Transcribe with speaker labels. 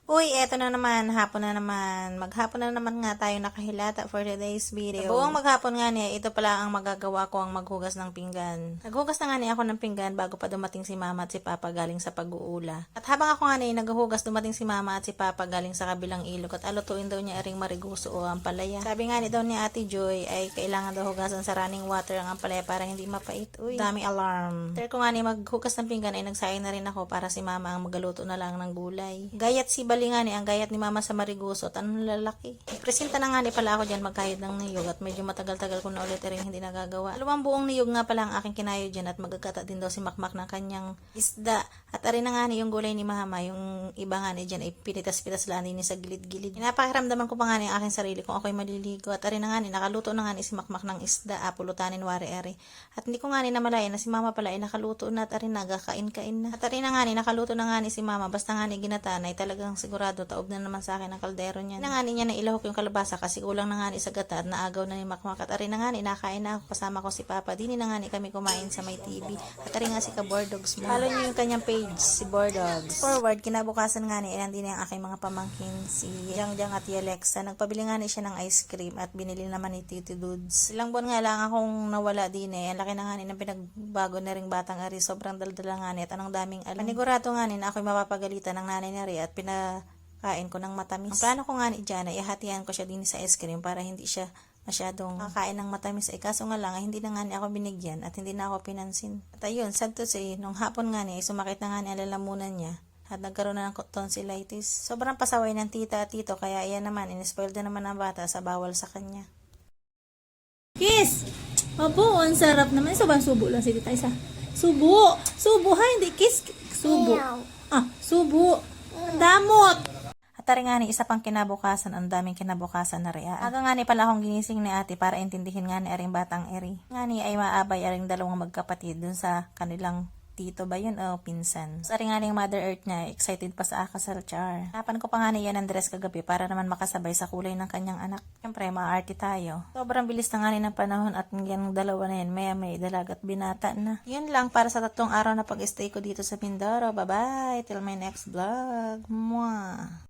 Speaker 1: Uy, eto na naman, hapon na naman. Maghapon na naman nga tayo nakahilata for today's video. Buong maghapon nga niya, ito pala ang magagawa ko ang maghugas ng pinggan. Naghugas na nga niya ako ng pinggan bago pa dumating si mama at si papa galing sa pag-uula. At habang ako nga niya naghugas, dumating si mama at si papa galing sa kabilang ilog at alutuin daw niya aring mariguso o ampalaya. Sabi nga ni daw ni Ate Joy ay kailangan daw hugasan sa running water ang ampalaya para hindi mapait. Uy, dami alarm. After ko nga niya maghugas ng pinggan ay nagsayang na rin ako para si mama ang magaluto na lang ng gulay. Gayat si nga ni ang gayat ni mama sa mariguso at anong lalaki. Presenta na nga ni pala ako dyan magkahid ng niyog at medyo matagal-tagal ko na ulit rin hindi nagagawa. Dalawang buong niyog nga pala ang aking kinayo dyan at magkakata din daw si Makmak ng kanyang isda. At arin na nga ni yung gulay ni mama, yung iba nga ni dyan ay pinitas-pitas lang ni sa gilid-gilid. Napakiramdaman ko pa nga ni ang aking sarili kung ako'y maliligo at arin na nga ni nakaluto na nga ni si Makmak ng isda, pulutanin wari-ari. At hindi ko nga ni namalayan na si mama pala ay nakaluto na at arin na gakain-kain na. At arin na nga ni nakaluto na nga ni si mama basta nga ni ginataan ay talagang sigurado taob na naman sa akin ang kaldero niya. Na nga niya na ilahok yung kalabasa kasi kulang na nga ni sa gata at naagaw na ni Makmak. At arin na nga ni nakain na ako kasama ko si Papa. Dini na nga ni kami kumain sa may TV. At arin nga si Kabordogs mo. Follow niyo yung kanyang page, si Bordogs. Forward, kinabukasan nga ni ilan din ang aking mga pamangkin, si Yang at Yalexa. Nagpabili nga ni siya ng ice cream at binili naman ni Titi Dudes. Ilang buwan nga lang akong nawala din eh. Ang laki na nga ni ng pinagbago na ring batang Ari. Sobrang daldala nga ni at anong daming alam. Panigurado nga ni na ako'y mapapagalitan ng nanay ni Ari at kain ko ng matamis. Ang plano ko nga ni Diana, ihatihan ko siya din sa ice cream para hindi siya masyadong kakain ng matamis. Kaso nga lang, hindi na nga niya ako binigyan at hindi na ako pinansin. At ayun, sad to say, nung hapon nga niya, sumakit na nga niya ang lalamunan niya at nagkaroon na ng tonsillitis. Sobrang pasaway ng tita at tito, kaya iyan naman, inispoiled na naman ang bata sa bawal sa kanya.
Speaker 2: Kiss! Opo, ang sarap naman. Sobrang subo lang si tita isa. Subo! Subo ha, hindi kiss. Subo. Subo. Damot!
Speaker 1: Tari nga ni isa pang kinabukasan, ang daming kinabukasan na rin. Aga nga ni pala akong ginising ni ate para intindihin nga ni aring batang eri. Nga ni ay maabay aring dalawang magkapatid dun sa kanilang tito ba yun o pinsan. Sa nga ni Mother Earth niya, excited pa sa akasal char. Napan ko pa nga ni yan ang dress kagabi para naman makasabay sa kulay ng kanyang anak. Siyempre, maarte tayo. Sobrang bilis na nga ni ng panahon at yung dalawa na yan, maya may dalagat binata na. Yun lang para sa 3 araw na pag-stay ko dito sa Mindoro. Bye-bye! Till my next vlog. Mwah!